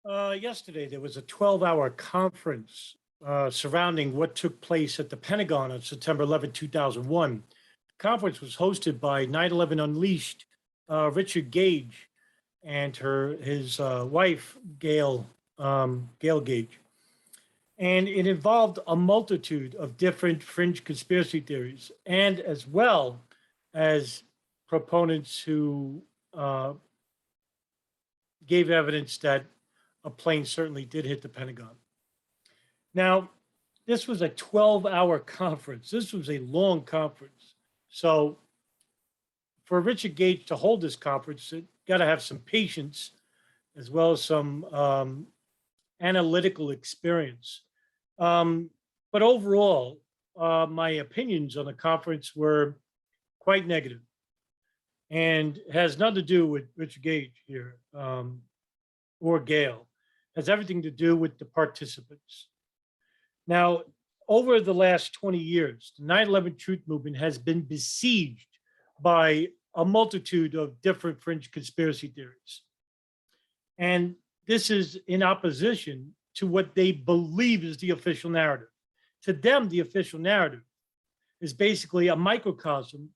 Yesterday, there was a 12-hour conference surrounding what took place at the Pentagon on September 11, 2001. The conference was hosted by 9/11 Unleashed, Richard Gage, and his wife, Gail Gage. And it involved a multitude of different fringe conspiracy theories, and as well as proponents who gave evidence that a plane certainly did hit the Pentagon. Now, this was a 12-hour conference. This was a long conference. So for Richard Gage to hold this conference, it got to have some patience as well as some analytical experience. But overall, my opinions on the conference were quite negative, and has nothing to do with Richard Gage here or Gail. It has everything to do with the participants. Now, over the last 20 years, the 9/11 Truth Movement has been besieged by a multitude of different fringe conspiracy theories. And this is in opposition to what they believe is the official narrative. To them, the official narrative is basically a microcosm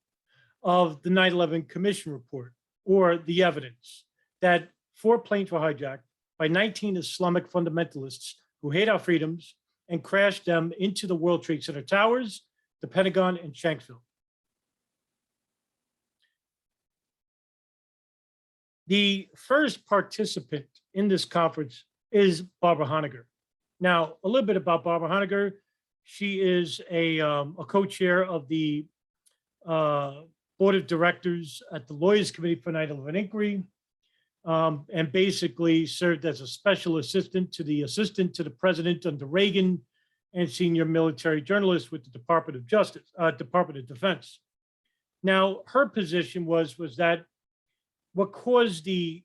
of the 9/11 Commission report, or the evidence that 4 planes were hijacked by 19 Islamic fundamentalists who hate our freedoms and crashed them into the World Trade Center towers, the Pentagon, and Shanksville. The first participant in this conference is Barbara Honegger. Now, a little bit about Barbara Honegger. She is a co-chair of the board of directors at the Lawyers Committee for 9/11 Inquiry, and basically served as a special assistant to the president under Reagan, and senior military journalist with the Department of Defense. Now, her position was that what caused the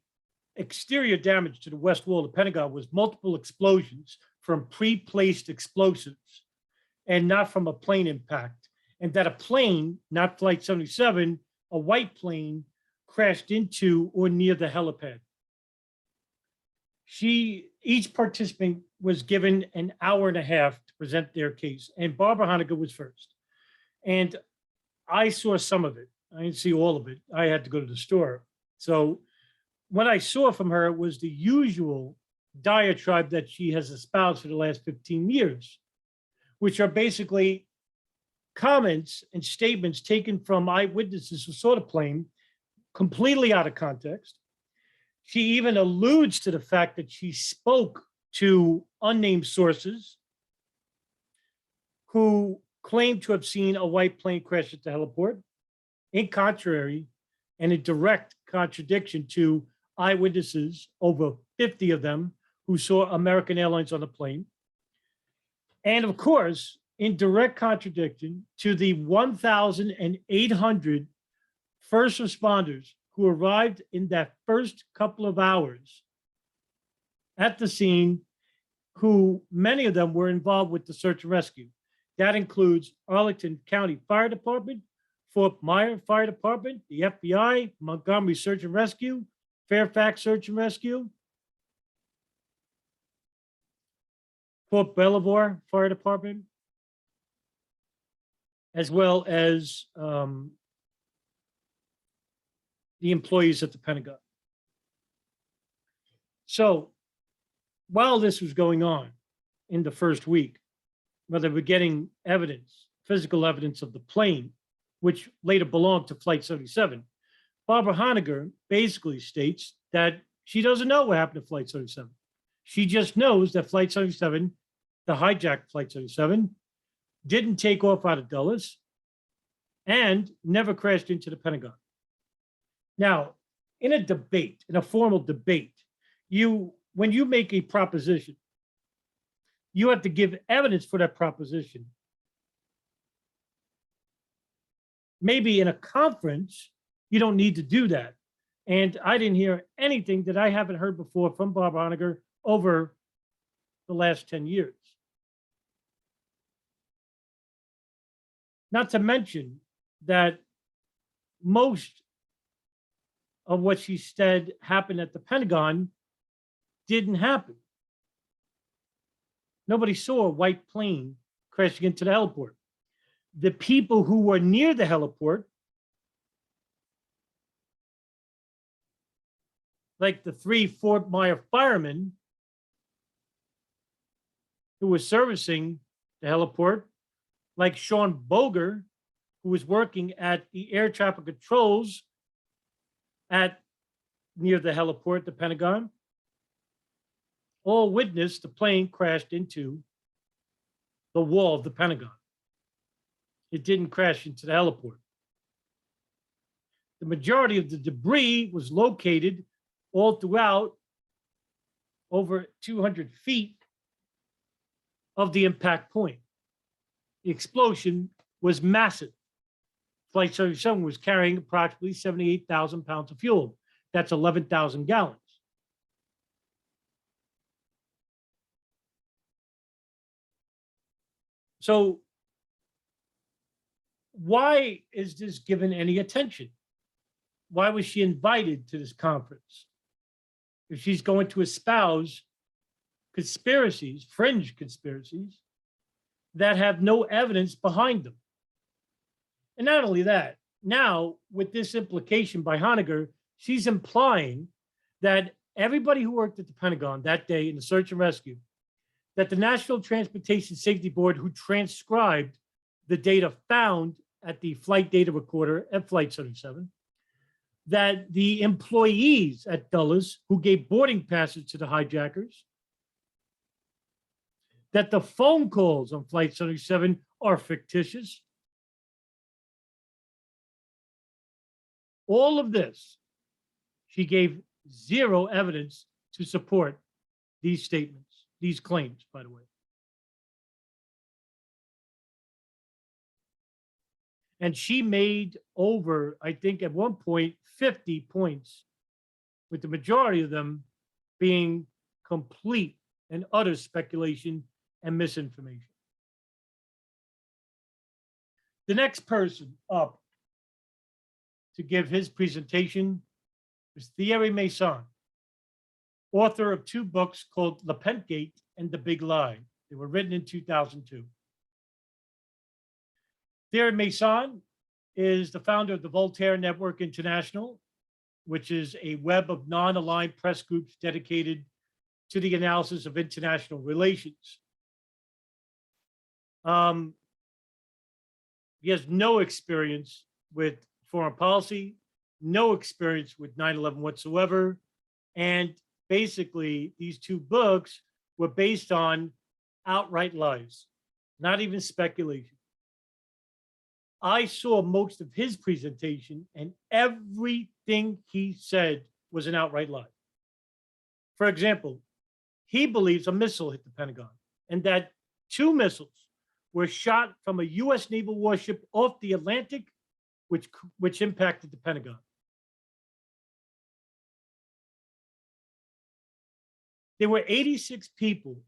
exterior damage to the west wall of the Pentagon was multiple explosions from pre-placed explosives and not from a plane impact, and that a plane, not Flight 77, a white plane, crashed into or near the helipad. Each participant was given an hour and a half to present their case, and Barbara Honegger was first. And I saw some of it. I didn't see all of it. I had to go to the store. So what I saw from her was the usual diatribe that she has espoused for the last 15 years, which are basically comments and statements taken from eyewitnesses who saw the plane, completely out of context. She even alludes to the fact that she spoke to unnamed sources who claimed to have seen a white plane crash at the heliport, in contrary and in direct contradiction to eyewitnesses, over 50 of them, who saw American Airlines on the plane. And of course, in direct contradiction to the 1,800 first responders who arrived in that first couple of hours at the scene, who many of them were involved with the search and rescue. That includes Arlington County Fire Department, Fort Myers Fire Department, the FBI, Montgomery Search and Rescue, Fairfax Search and Rescue, Fort Belvoir Fire Department, as well as the employees at the Pentagon. So while this was going on in the first week, where they were getting evidence, physical evidence of the plane, which later belonged to Flight 77, Barbara Honegger basically states that she doesn't know what happened to Flight 77. She just knows that Flight 77, the hijacked Flight 77, didn't take off out of Dulles and never crashed into the Pentagon. Now, in a debate, in a formal debate, when you make a proposition, you have to give evidence for that proposition. Maybe in a conference, you don't need to do that. And I didn't hear anything that I haven't heard before from Barbara Honegger over the last 10 years. Not to mention that most of what she said happened at the Pentagon didn't happen. Nobody saw a white plane crashing into the heliport. The people who were near the heliport, like the 3 Fort Myer firemen who was servicing the heliport, like Sean Boger, who was working at the air traffic controls at near the heliport, the Pentagon, all witnessed the plane crashed into the wall of the Pentagon. It didn't crash into the heliport. The majority of the debris was located all throughout over 200 feet of the impact point. The explosion was massive. Flight 77 was carrying approximately 78,000 pounds of fuel. That's 11,000 gallons. So why is this given any attention? Why was she invited to this conference? If she's going to espouse conspiracies, fringe conspiracies, that have no evidence behind them. And not only that, now with this implication by Honegger, she's implying that everybody who worked at the Pentagon that day in the search and rescue, that the National Transportation Safety Board, who transcribed the data found at the flight data recorder at Flight 77, that the employees at Dulles who gave boarding passes to the hijackers, that the phone calls on Flight 77 are fictitious. All of this, she gave zero evidence to support these statements, these claims, by the way. And she made over, I think at one point, 50 points, with the majority of them being complete and utter speculation and misinformation. The next person up to give his presentation was Thierry Masson, author of 2 books called Le Pentgate and The Big Lie. They were written in 2002. Thierry Masson is the founder of the Voltaire Network International, which is a web of non-aligned press groups dedicated to the analysis of international relations. He has no experience with foreign policy, no experience with 9/11 whatsoever. And basically, these 2 books were based on outright lies, not even speculation. I saw most of his presentation, and everything he said was an outright lie. For example, he believes a missile hit the Pentagon and that 2 missiles were shot from a US naval warship off the Atlantic, which impacted the Pentagon. There were 86 people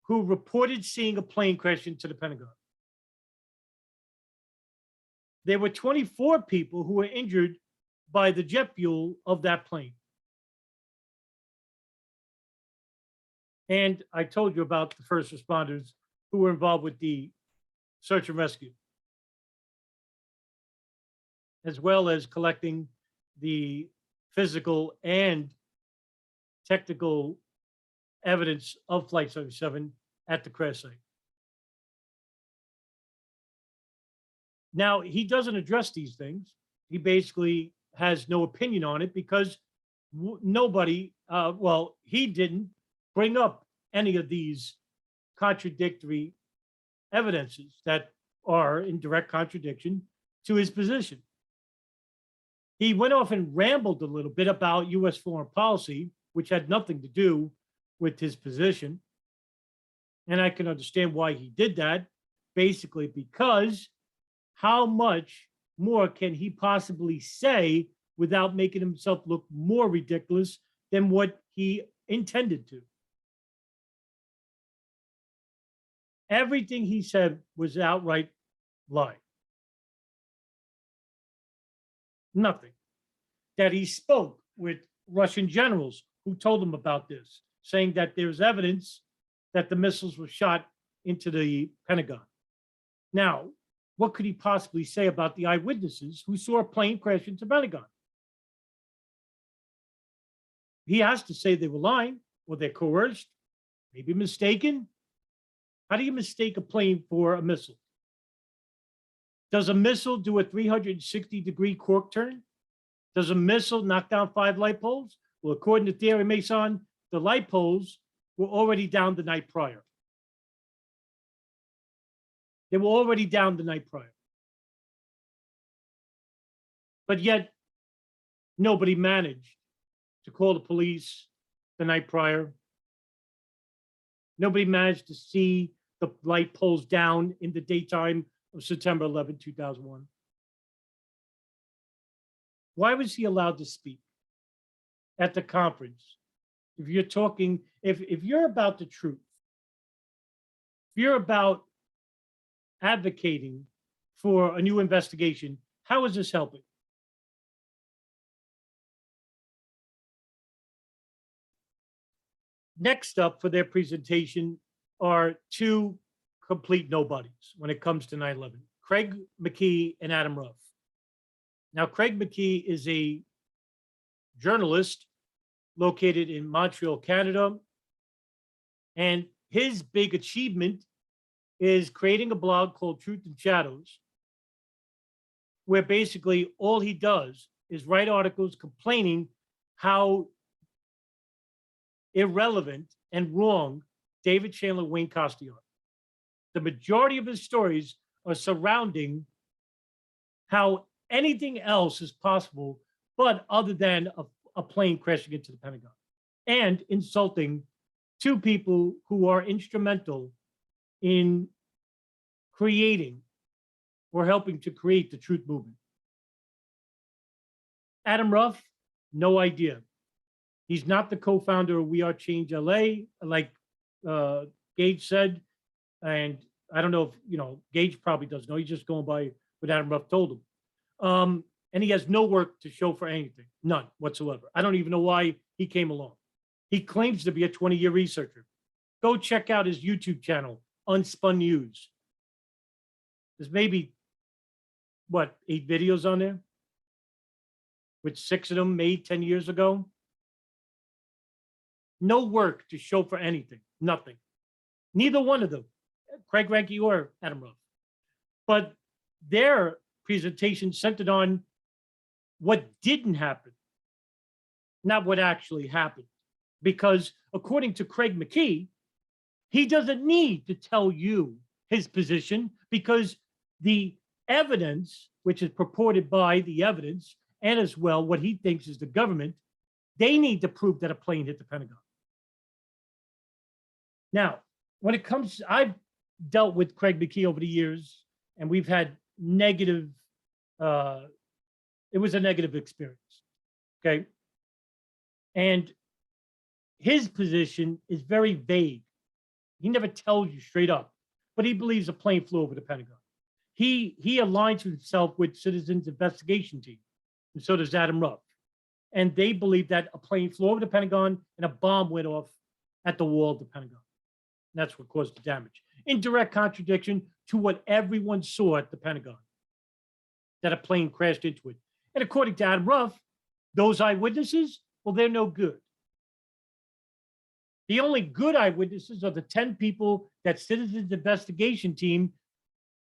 who reported seeing a plane crash into the Pentagon. There were 24 people who were injured by the jet fuel of that plane. And I told you about the first responders who were involved with the search and rescue, as well as collecting the physical and technical evidence of Flight 77 at the crash site. Now, he doesn't address these things. He basically has no opinion on it because nobody, he didn't bring up any of these contradictory evidences that are in direct contradiction to his position. He went off and rambled a little bit about US foreign policy, which had nothing to do with his position. And I can understand why he did that, basically because how much more can he possibly say without making himself look more ridiculous than what he intended to? Everything he said was outright lie. Nothing. That he spoke with Russian generals who told them about this, saying that there's evidence that the missiles were shot into the Pentagon. Now, what could he possibly say about the eyewitnesses who saw a plane crash into the Pentagon? He has to say they were lying or they're coerced, maybe mistaken. How do you mistake a plane for a missile? Does a missile do a 360-degree cork turn? Does a missile knock down 5 light poles? Well, according to Thierry Mason, the light poles were already down the night prior. They were already down the night prior. But yet, nobody managed to call the police the night prior. Nobody managed to see the light poles down in the daytime of September 11, 2001. Why was he allowed to speak at the conference? If you're talking, if you're about the truth, if you're about advocating for a new investigation, how is this helping? Next up for their presentation are two complete nobodies when it comes to 9/11, Craig McKee and Adam Ruff. Now, Craig McKee is a journalist located in Montreal, Canada. And his big achievement is creating a blog called Truth and Shadows, where basically all he does is write articles complaining how irrelevant and wrong David Chandler and Wayne Coste are. The majority of his stories are surrounding how anything else is possible, but other than a plane crashing into the Pentagon, and insulting two people who are instrumental in creating or helping to create the truth movement. Adam Ruff, no idea. He's not the co-founder of We Are Change LA, like Gage said. And I don't know if, Gage probably doesn't know. He's just going by what Adam Ruff told him. And he has no work to show for anything, none whatsoever. I don't even know why he came along. He claims to be a 20-year researcher. Go check out his YouTube channel, Unspun News. There's maybe, 8 videos on there? With 6 of them made 10 years ago. No work to show for anything, nothing. Neither one of them, Craig Ranke or Adam Ruff. But their presentation centered on what didn't happen, not what actually happened. Because according to Craig McKee, he doesn't need to tell you his position because the evidence, which is purported by the evidence, and as well what he thinks is the government, they need to prove that a plane hit the Pentagon. Now, when it comes, I've dealt with Craig McKee over the years, and we've had negative, it was a negative experience, okay? And his position is very vague. He never tells you straight up, but he believes a plane flew over the Pentagon. He aligns himself with Citizens Investigation Team, and so does Adam Ruff. And they believe that a plane flew over the Pentagon and a bomb went off at the wall of the Pentagon. And that's what caused the damage. In direct contradiction to what everyone saw at the Pentagon, that a plane crashed into it. And according to Adam Ruff, those eyewitnesses, well, they're no good. The only good eyewitnesses are the 10 people that Citizens Investigation Team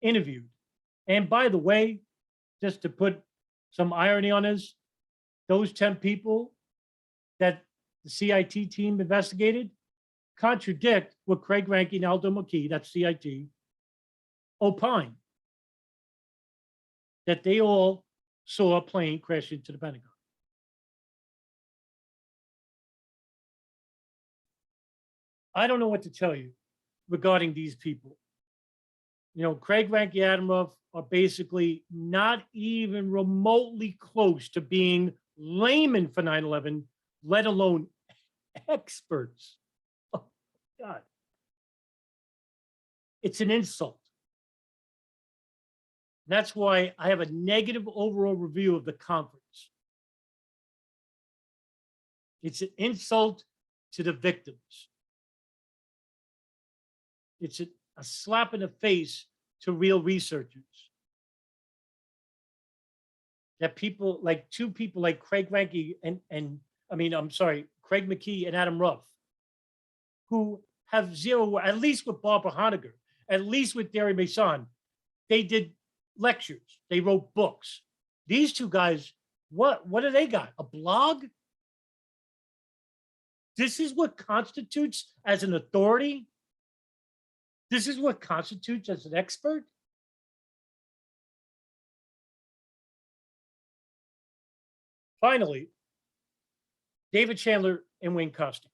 interviewed. And by the way, just to put some irony on this, those 10 people that the CIT team investigated contradict what Craig Ranke and Aldo McKee, that's CIT, opine. That they all saw a plane crash into the Pentagon. I don't know what to tell you regarding these people. Craig Ranke, Adam Ruff are basically not even remotely close to being laymen for 9/11, let alone experts. Oh, God. It's an insult. That's why I have a negative overall review of the conference. It's an insult to the victims. It's a slap in the face to real researchers. That people like two people like Craig Ranke Craig McKee and Adam Ruff, who have zero, at least with Barbara Honegger, at least with Derry Mason, they did lectures, they wrote books. These two guys, what do they got? A blog? This is what constitutes as an authority? This is what constitutes as an expert? Finally, David Chandler and Wayne Coste.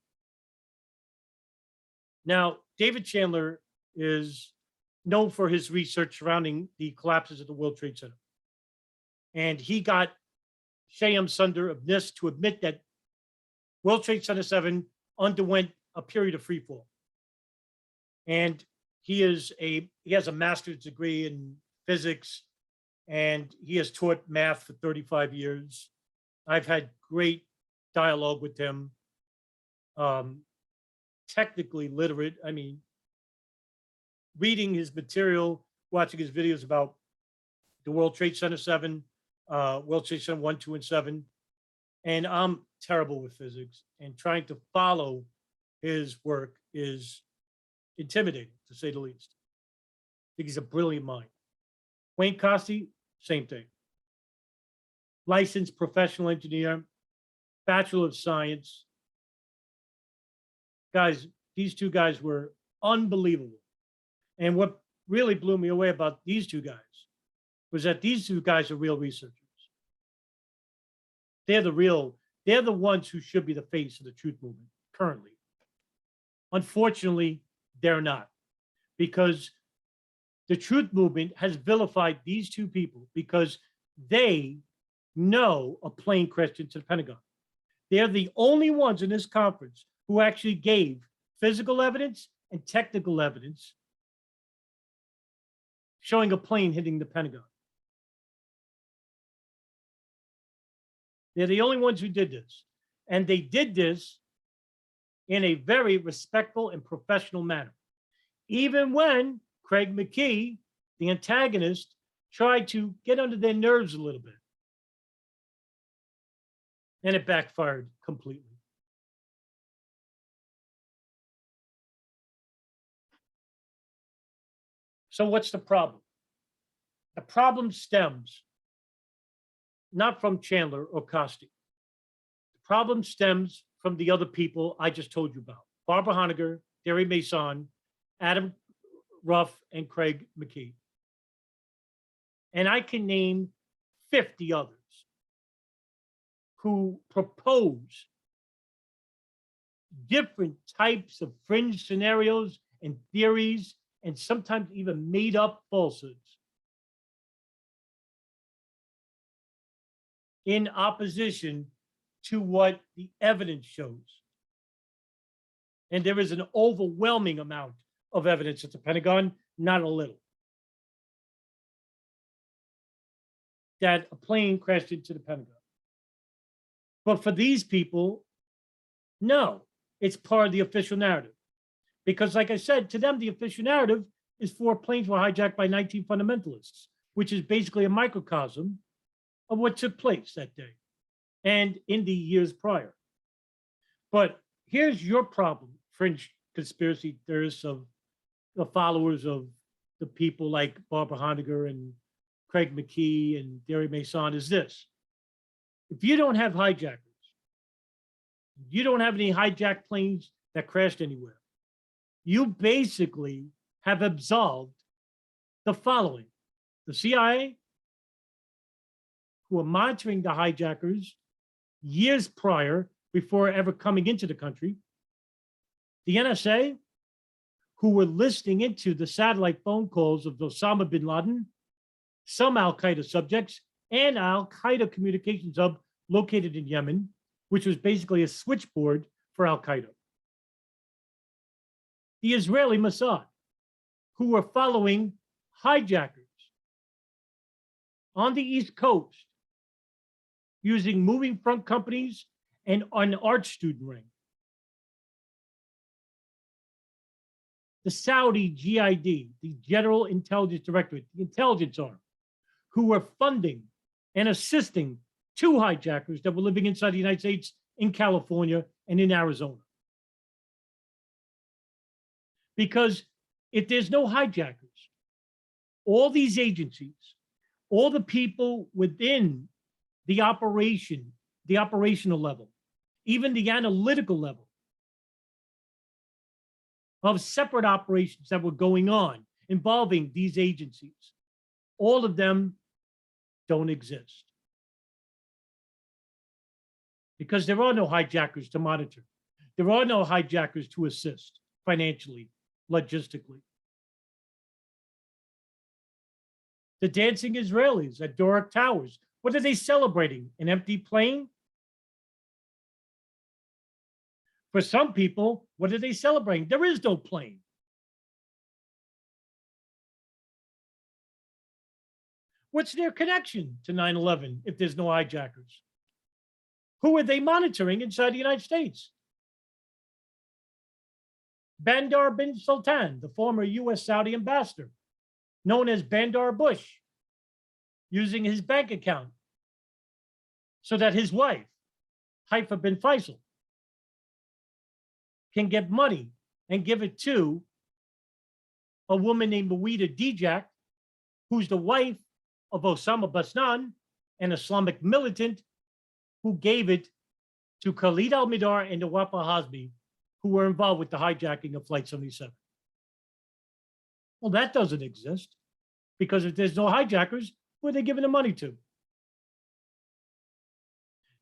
Now, David Chandler is known for his research surrounding the collapses of the World Trade Center. And he got Shyam Sundar of NIST to admit that World Trade Center 7 underwent a period of freefall. And he has a master's degree in physics, and he has taught math for 35 years. I've had great dialogue with him. Technically literate. I mean, reading his material, watching his videos about the World Trade Center 7, World Trade Center 1, 2, and 7. And I'm terrible with physics, and trying to follow his work is intimidating, to say the least. I think he's a brilliant mind. Wayne Coste, same thing. Licensed professional engineer, Bachelor of Science. Guys, these two guys were unbelievable. And what really blew me away about these two guys was that these two guys are real researchers. They're the ones who should be the face of the truth movement currently. Unfortunately, they're not, because the truth movement has vilified these two people because they know a plane crashed into the Pentagon. They're the only ones in this conference who actually gave physical evidence and technical evidence showing a plane hitting the Pentagon. They're the only ones who did this. And they did this in a very respectful and professional manner. Even when Craig McKee, the antagonist, tried to get under their nerves a little bit. And it backfired completely. So what's the problem? The problem stems not from Chandler or Coste. The problem stems from the other people I just told you about. Barbara Honegger, Derry Mason, Adam Ruff, and Craig McKee. And I can name 50 others who propose different types of fringe scenarios and theories, and sometimes even made up falsehoods in opposition to what the evidence shows. And there is an overwhelming amount of evidence at the Pentagon, not a little, that a plane crashed into the Pentagon. But for these people, no, it's part of the official narrative. Because like I said, to them, the official narrative is 4 planes were hijacked by 19 fundamentalists, which is basically a microcosm of what took place that day and in the years prior. But here's your problem, fringe conspiracy theorists of the followers of the people like Barbara Honegger and Craig McKee and Derry Mason, is this. If you don't have hijackers, you don't have any hijacked planes that crashed anywhere, you basically have absolved the following: the CIA, who were monitoring the hijackers years prior before ever coming into the country, the NSA, who were listening into the satellite phone calls of Osama bin Laden, some Al-Qaeda subjects, and Al-Qaeda communications hub located in Yemen, which was basically a switchboard for Al-Qaeda. The Israeli Mossad, who were following hijackers on the East Coast using moving front companies and an art student ring. The Saudi GID, the General Intelligence Directorate, the intelligence arm, who were funding and assisting two hijackers that were living inside the United States in California and in Arizona. Because if there's no hijackers, all these agencies, all the people within the operation, the operational level, even the analytical level of separate operations that were going on involving these agencies, all of them don't exist. Because there are no hijackers to monitor. There are no hijackers to assist financially, logistically. The dancing Israelis at Doric Towers, what are they celebrating? An empty plane? For some people, what are they celebrating? There is no plane. What's their connection to 9/11 if there's no hijackers? Who are they monitoring inside the United States? Bandar bin Sultan, the former US Saudi ambassador, known as Bandar Bush, using his bank account so that his wife, Haifa bin Faisal, can get money and give it to a woman named Mawida Dijak, who's the wife of Osama Basnan, an Islamic militant who gave it to Khalid al-Mihdhar and Nawaf al-Hazmi, who were involved with the hijacking of Flight 77. Well, that doesn't exist, because if there's no hijackers, who are they giving the money to?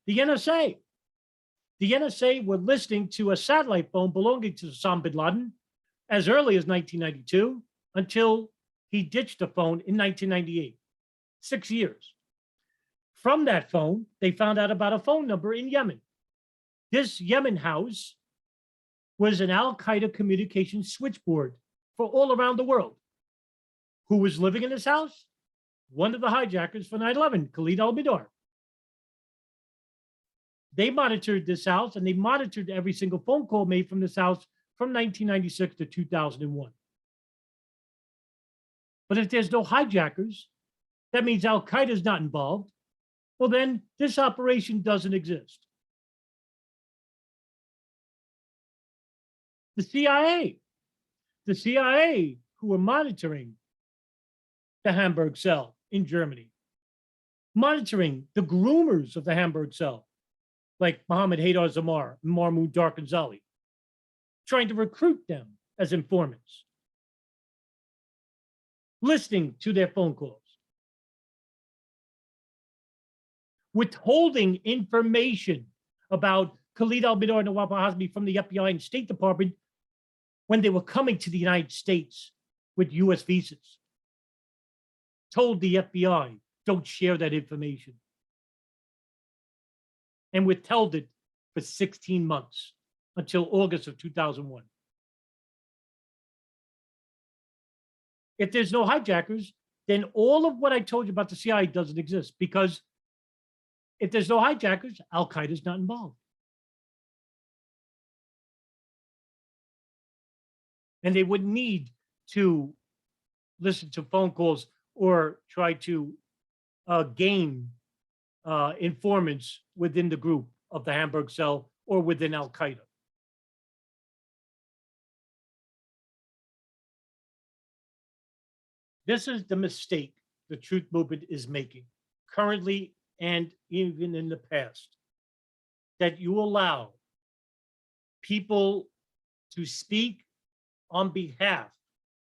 The NSA. The NSA were listening to a satellite phone belonging to Osama bin Laden as early as 1992 until he ditched the phone in 1998, 6 years. From that phone, they found out about a phone number in Yemen. This Yemen house was an Al-Qaeda communication switchboard for all around the world. Who was living in this house? One of the hijackers for 9/11, Khalid al-Mihdhar. They monitored this house, and they monitored every single phone call made from this house from 1996 to 2001. But if there's no hijackers, that means Al-Qaeda is not involved. Well, then this operation doesn't exist. The CIA, who were monitoring the Hamburg cell in Germany, monitoring the groomers of the Hamburg cell, like Mohammed Haydar Zamar and Mahmoud Darkanzali, trying to recruit them as informants, listening to their phone calls, withholding information about Khalid al-Mihdhar and Nawaf al-Hazmi from the FBI and State Department when they were coming to the United States with US visas. Told the FBI, don't share that information. And withheld it for 16 months until August of 2001. If there's no hijackers, then all of what I told you about the CIA doesn't exist, because if there's no hijackers, Al-Qaeda is not involved. And they wouldn't need to listen to phone calls or try to gain informants within the group of the Hamburg cell or within Al-Qaeda. This is the mistake the truth movement is making currently and even in the past, that you allow people to speak on behalf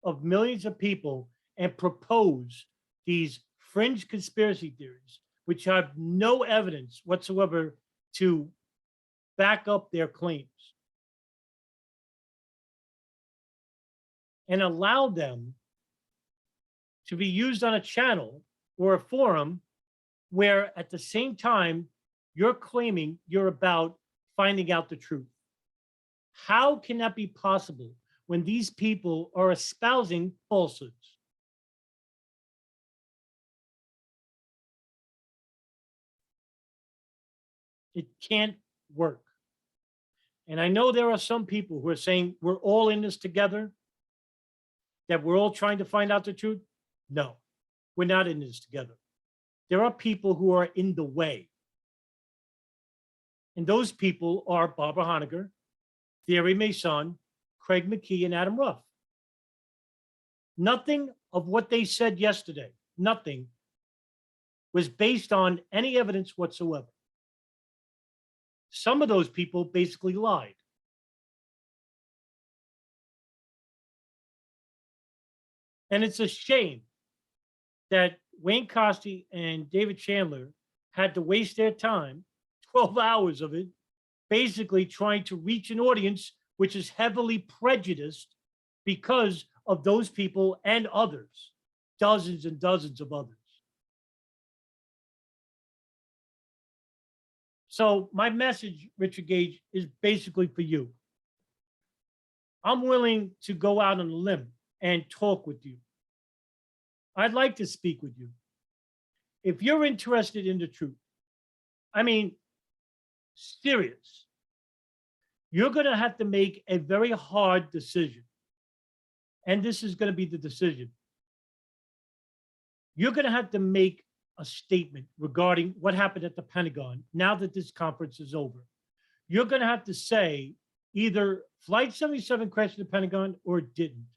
of millions of people and propose these fringe conspiracy theories, which have no evidence whatsoever to back up their claims, and allow them to be used on a channel or a forum where at the same time you're claiming you're about finding out the truth. How can that be possible when these people are espousing falsehoods? It can't work. And I know there are some people who are saying we're all in this together, that we're all trying to find out the truth. No, we're not in this together. There are people who are in the way. And those people are Barbara Honegger, Thierry Mason, Craig McKee, and Adam Ruff. Nothing of what they said yesterday, nothing, was based on any evidence whatsoever. Some of those people basically lied. And it's a shame that Wayne Coste and David Chandler had to waste their time, 12 hours of it, basically trying to reach an audience which is heavily prejudiced because of those people and others, dozens and dozens of others. So my message, Richard Gage, is basically for you. I'm willing to go out on a limb and talk with you. I'd like to speak with you. If you're interested in the truth, I mean, serious, you're going to have to make a very hard decision. And this is going to be the decision. You're going to have to make a statement regarding what happened at the Pentagon now that this conference is over. You're going to have to say either Flight 77 crashed at the Pentagon or it didn't.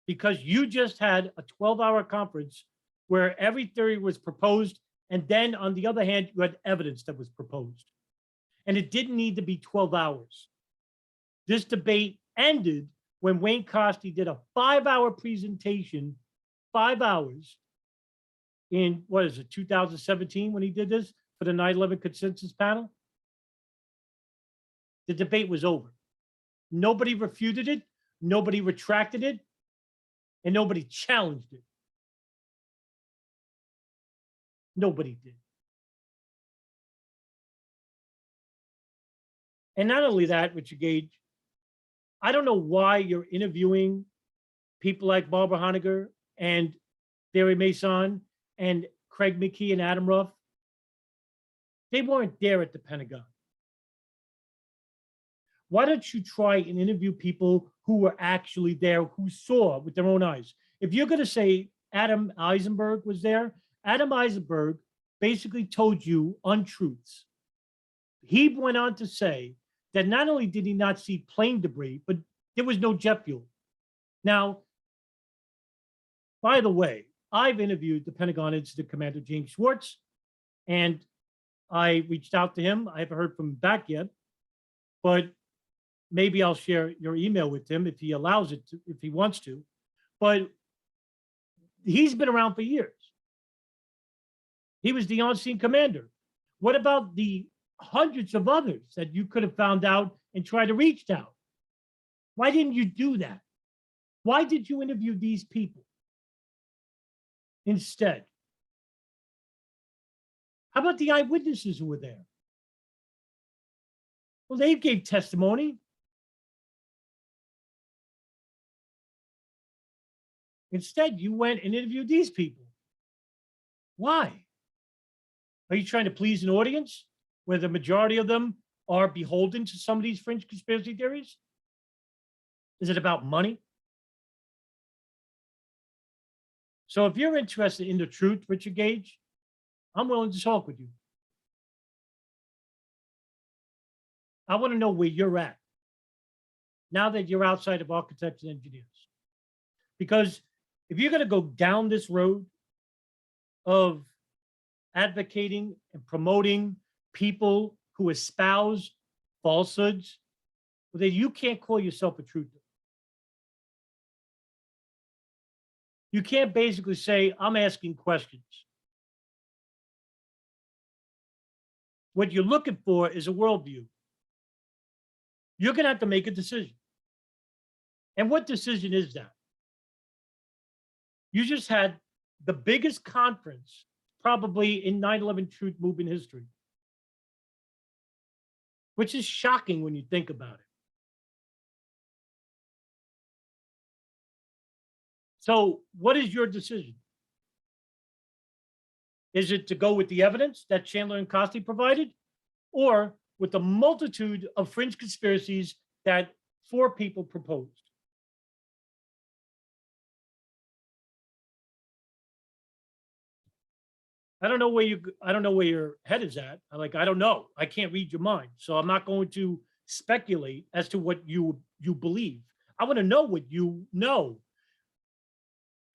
Because you just had a 12-hour conference where every theory was proposed, and then on the other hand, you had evidence that was proposed. And it didn't need to be 12 hours. This debate ended when Wayne Coste did a 5-hour presentation, 5 hours, in, what is it, 2017 when he did this for the 9/11 consensus panel. The debate was over. Nobody refuted it, nobody retracted it, and nobody challenged it. Nobody did. And not only that, Richard Gage, I don't know why you're interviewing people like Barbara Honegger and Thierry Mason and Craig McKee and Adam Ruff. They weren't there at the Pentagon. Why don't you try and interview people who were actually there, who saw with their own eyes? If you're going to say Adam Eisenberg was there, Adam Eisenberg basically told you untruths. He went on to say that not only did he not see plane debris, but there was no jet fuel. Now, by the way, I've interviewed the Pentagon Incident Commander, James Schwartz, and I reached out to him. I haven't heard from him back yet, but maybe I'll share your email with him if he allows it to, if he wants to. But he's been around for years. He was the on-scene commander. What about the hundreds of others that you could have found out and tried to reach out? Why didn't you do that? Why did you interview these people instead? How about the eyewitnesses who were there? Well, they gave testimony. Instead, you went and interviewed these people. Why? Are you trying to please an audience where the majority of them are beholden to some of these fringe conspiracy theories? Is it about money? So if you're interested in the truth, Richard Gage, I'm willing to talk with you. I want to know where you're at now that you're outside of architects and engineers. Because if you're going to go down this road of advocating and promoting people who espouse falsehoods, well, then you can't call yourself a truther. You can't basically say, I'm asking questions. What you're looking for is a worldview. You're going to have to make a decision. And what decision is that? You just had the biggest conference probably in 9/11 truth movement history, which is shocking when you think about it. So what is your decision? Is it to go with the evidence that Chandler and Coste provided, or with the multitude of fringe conspiracies that 4 people proposed? I don't know where your head is at. I don't know. I can't read your mind. So I'm not going to speculate as to what you believe. I want to know what you know.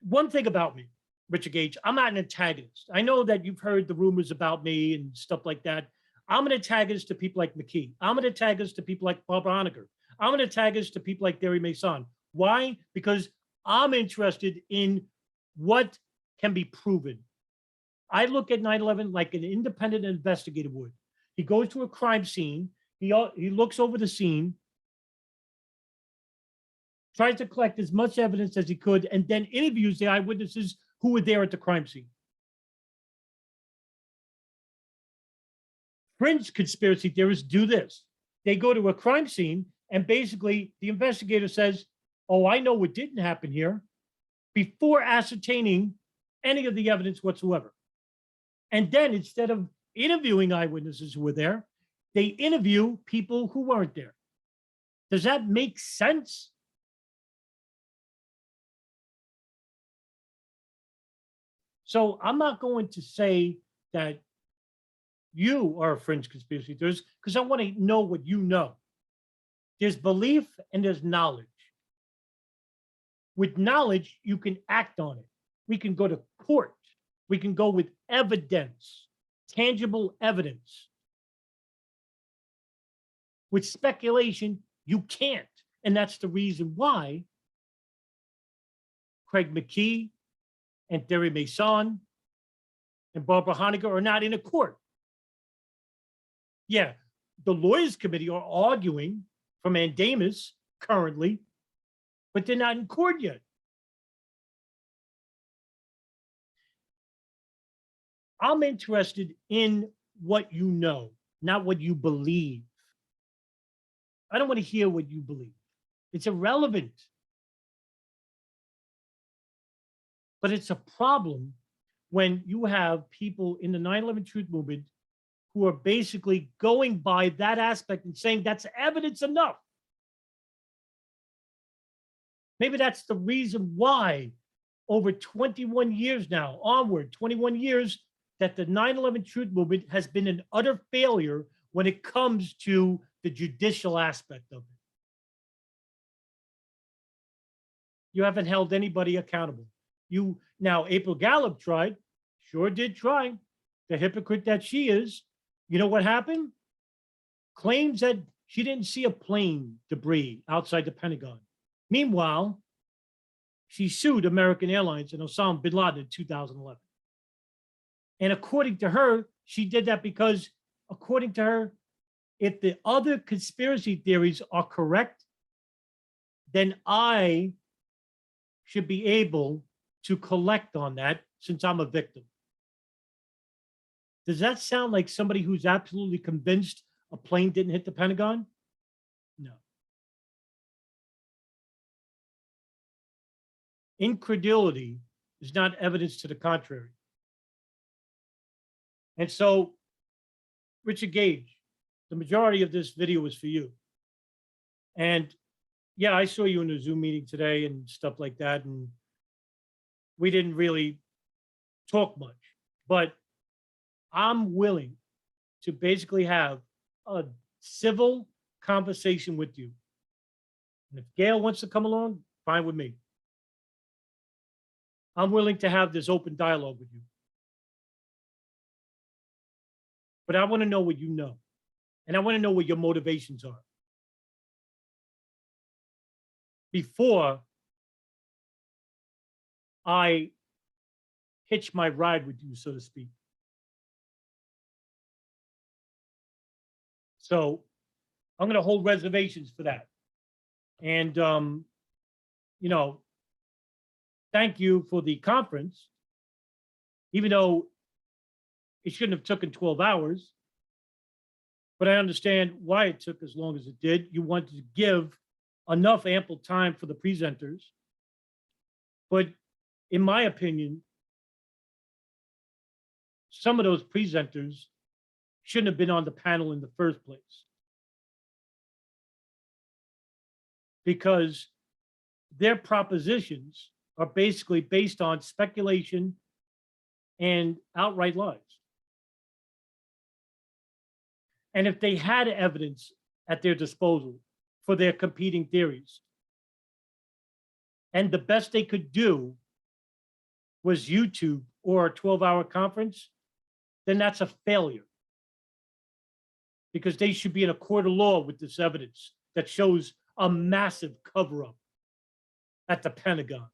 One thing about me, Richard Gage, I'm not an antagonist. I know that you've heard the rumors about me and stuff like that. I'm an antagonist to people like McKee. I'm an antagonist to people like Bob Honecker. I'm an antagonist to people like Derry Mason. Why? Because I'm interested in what can be proven. I look at 9/11 like an independent investigator would. He goes to a crime scene. He looks over the scene, tries to collect as much evidence as he could, and then interviews the eyewitnesses who were there at the crime scene. Fringe conspiracy theorists do this. They go to a crime scene, and basically the investigator says, "Oh, I know what didn't happen here," before ascertaining any of the evidence whatsoever. And then instead of interviewing eyewitnesses who were there, they interview people who weren't there. Does that make sense? So I'm not going to say that you are a fringe conspiracy theorist because I want to know what you know. There's belief and there's knowledge. With knowledge, you can act on it. We can go to court. We can go with evidence, tangible evidence. With speculation, you can't. And that's the reason why Craig McKee and Derry Mason and Barbara Honecker are not in a court. Yeah, the lawyers committee are arguing for mandamus currently, but they're not in court yet. I'm interested in what you know, not what you believe. I don't want to hear what you believe. It's irrelevant. But it's a problem when you have people in the 9/11 truth movement who are basically going by that aspect and saying that's evidence enough. Maybe that's the reason why over 21 years now, onward 21 years, that the 9/11 truth movement has been an utter failure when it comes to the judicial aspect of it. You haven't held anybody accountable. April Gallup tried, sure did try, the hypocrite that she is. You know what happened? Claims that she didn't see a plane debris outside the Pentagon. Meanwhile, she sued American Airlines and Osama bin Laden in 2011. And according to her, she did that because, according to her, if the other conspiracy theories are correct, then I should be able to collect on that since I'm a victim. Does that sound like somebody who's absolutely convinced a plane didn't hit the Pentagon? No. Incredulity is not evidence to the contrary. And so, Richard Gage, the majority of this video is for you. And yeah, I saw you in a Zoom meeting today and stuff like that. And we didn't really talk much, but I'm willing to basically have a civil conversation with you. And if Gail wants to come along, fine with me. I'm willing to have this open dialogue with you. But I want to know what you know. And I want to know what your motivations are before I hitch my ride with you, so to speak. So I'm going to hold reservations for that. And, thank you for the conference, even though it shouldn't have taken 12 hours. But I understand why it took as long as it did. You wanted to give enough ample time for the presenters. But in my opinion, some of those presenters shouldn't have been on the panel in the first place, because their propositions are basically based on speculation and outright lies. And if they had evidence at their disposal for their competing theories, and the best they could do was YouTube or a 12-hour conference, then that's a failure, because they should be in a court of law with this evidence that shows a massive cover-up at the Pentagon.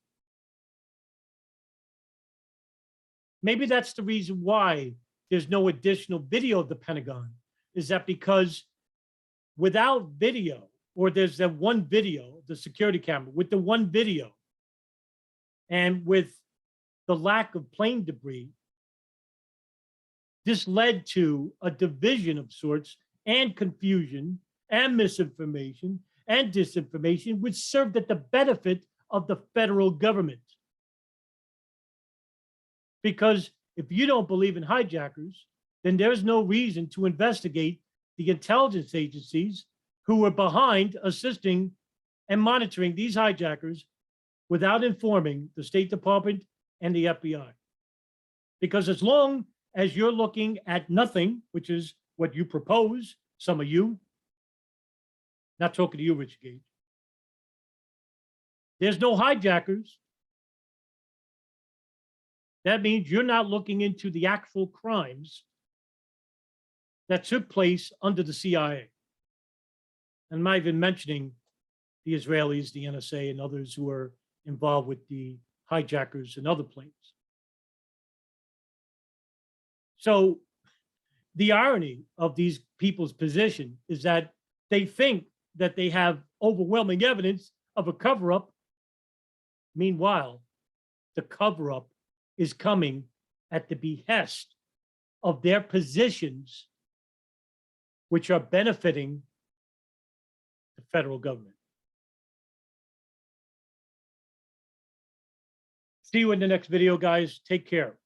Maybe that's the reason why there's no additional video of the Pentagon, is that because without video, or there's that one video, the security camera, with the one video, and with the lack of plane debris, this led to a division of sorts, and confusion, and misinformation, and disinformation, which served at the benefit of the federal government. Because if you don't believe in hijackers, then there's no reason to investigate the intelligence agencies who were behind assisting and monitoring these hijackers without informing the State Department and the FBI. Because as long as you're looking at nothing, which is what you propose, some of you, not talking to you, Richard Gage, there's no hijackers. That means you're not looking into the actual crimes that took place under the CIA. And I'm not even mentioning the Israelis, the NSA, and others who are involved with the hijackers and other planes. So the irony of these people's position is that they think that they have overwhelming evidence of a cover-up. Meanwhile, the cover-up is coming at the behest of their positions, which are benefiting the federal government. See you in the next video, guys. Take care.